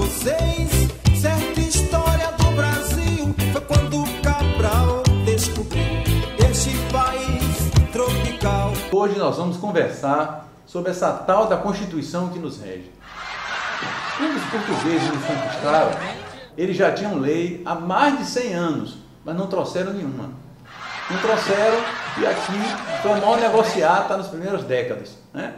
vocês certa história do Brasil. Foi quando Cabral descobriu este país tropical. Hoje nós vamos conversar sobre essa tal da Constituição que nos rege. Quando os portugueses nos conquistaram, eles já tinham lei há mais de 100 anos, mas não trouxeram nenhuma. Não trouxeram, e aqui foi o maior negociata nas primeiras décadas, né?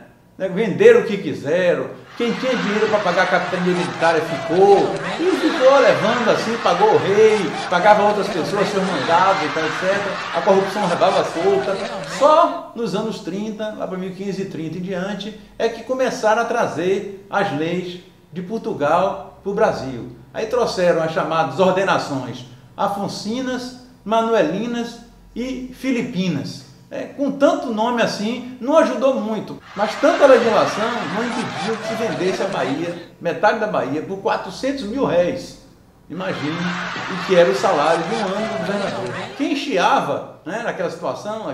Venderam o que quiseram, quem tinha dinheiro para pagar a capitania militar ficou, e ficou levando assim, pagou o rei, pagava outras pessoas seus mandados, etc. A corrupção levava solta. Só nos anos 30, lá para 1530 em diante, é que começaram a trazer as leis de Portugal para o Brasil. Aí trouxeram as chamadas ordenações afoncinas, manuelinas e filipinas. Com tanto nome assim, não ajudou muito, mas tanta legislação não impediu que se vendesse a Bahia, metade da Bahia, por 400 mil réis. Imagine o que era o salário de um ano do governador. Quem chiava, né, naquela situação,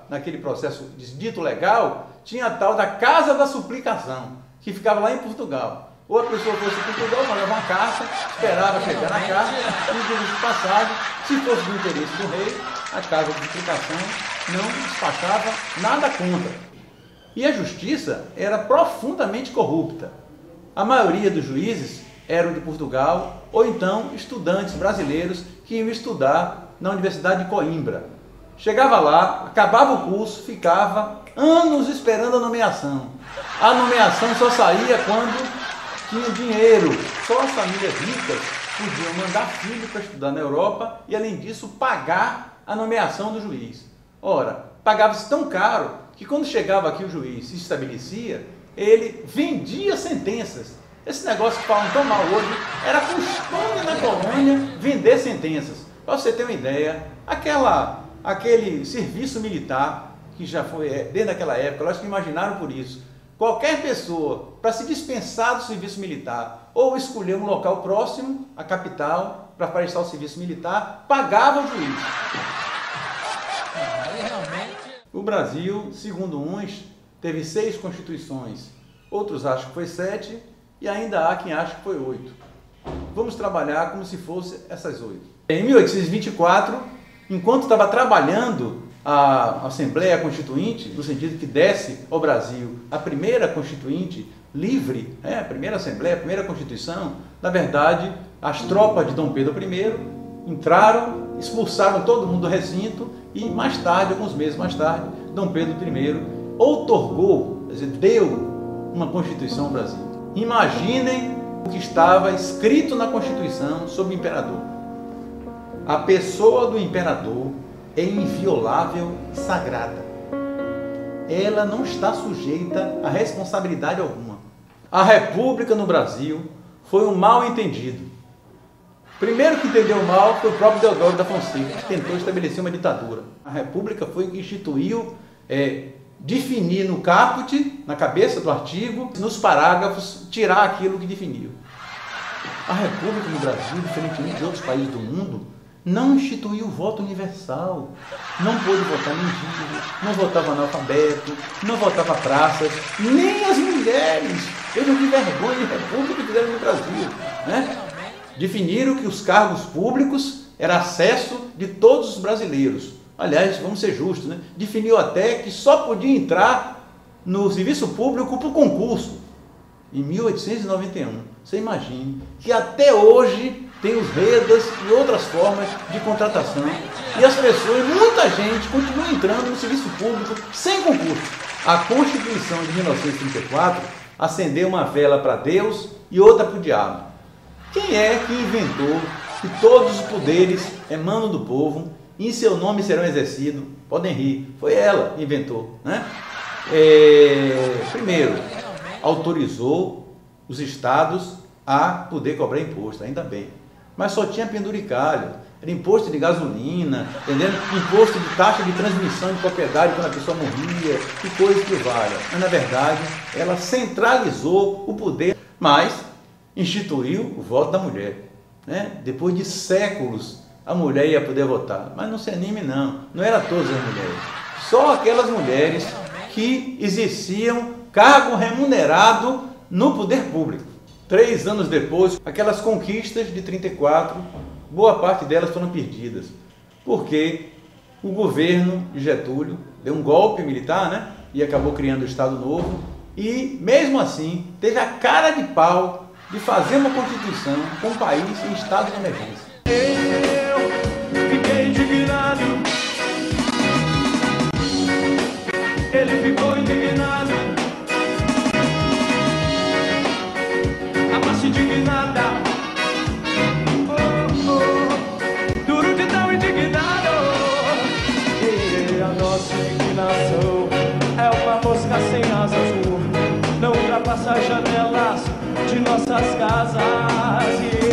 naquele processo dito legal, tinha a tal da Casa da Suplicação, que ficava lá em Portugal. Ou a pessoa fosse para Portugal, mandava uma carta, esperava chegar na casa, e de passagem, se fosse do interesse do rei, a Casa de Suplicação não despachava nada contra. E a justiça era profundamente corrupta. A maioria dos juízes eram de Portugal, ou então estudantes brasileiros que iam estudar na Universidade de Coimbra. Chegava lá, acabava o curso, ficava anos esperando a nomeação. A nomeação só saía quando tinha dinheiro. Só as famílias ricas podiam mandar filho para estudar na Europa e, além disso, pagar a nomeação do juiz. Ora, pagava-se tão caro que quando chegava aqui o juiz se estabelecia, ele vendia sentenças. Esse negócio que falam tão mal hoje, era costume na colônia vender sentenças. Para você ter uma ideia, aquele serviço militar, que já foi desde aquela época, nós que imaginaram por isso, qualquer pessoa, para se dispensar do serviço militar ou escolher um local próximo à capital para prestar o serviço militar, pagava o juiz. O Brasil, segundo uns, teve 6 constituições, outros acham que foi 7 e ainda há quem acha que foi 8. Vamos trabalhar como se fossem essas 8. Em 1824, enquanto estava trabalhando a Assembleia Constituinte, no sentido que desse ao Brasil a primeira Constituinte livre, a primeira Assembleia, a primeira Constituição, na verdade, as tropas de Dom Pedro I entraram, expulsaram todo mundo do recinto e mais tarde, alguns meses mais tarde, Dom Pedro I outorgou, quer dizer, deu uma Constituição ao Brasil. Imaginem o que estava escrito na Constituição sobre o imperador. A pessoa do imperador é inviolável e sagrada. Ela não está sujeita a responsabilidade alguma. A República no Brasil foi um mal entendido. Primeiro que entendeu mal foi o próprio Deodoro da Fonseca, que tentou estabelecer uma ditadura. A República foi que instituiu, definir no caput, na cabeça do artigo, nos parágrafos, tirar aquilo que definiu. A República no Brasil, diferentemente de outros países do mundo, não instituiu o voto universal, não pôde votar mendigo, não votava analfabeto, não votava praças, nem as mulheres. Vejam que vergonha de república que fizeram no Brasil, né? Definiram que os cargos públicos era acesso de todos os brasileiros. Aliás, vamos ser justos, né? Definiu até que só podia entrar no serviço público por concurso. Em 1891, você imagine que até hoje tem os redas e outras formas de contratação. E as pessoas, muita gente, continua entrando no serviço público sem concurso. A Constituição de 1934 acendeu uma vela para Deus e outra para o diabo. Quem é que inventou que todos os poderes emanam do povo e em seu nome serão exercidos? Podem rir, foi ela que inventou, né? Primeiro, autorizou os estados a poder cobrar imposto, ainda bem. Mas só tinha penduricalho, era imposto de gasolina, entendendo? Imposto de taxa de transmissão de propriedade quando a pessoa morria, que coisa que valha. Mas, na verdade, ela centralizou o poder, mas instituiu o voto da mulher, né? Depois de séculos, a mulher ia poder votar. Mas não se anime, não era todas as mulheres. Só aquelas mulheres que exerciam cargo remunerado no poder público. 3 anos depois, aquelas conquistas de 34, boa parte delas foram perdidas, porque o governo de Getúlio deu um golpe militar, né? E acabou criando o Estado Novo, e mesmo assim teve a cara de pau de fazer uma Constituição com o país em estado de emergência. Eu fiquei indignado, ele ficou indignado, a massa indignada, duro de tão indignado. E a nossa indignação é uma mosca sem asa azul, não ultrapassa as janelas de nossas casas.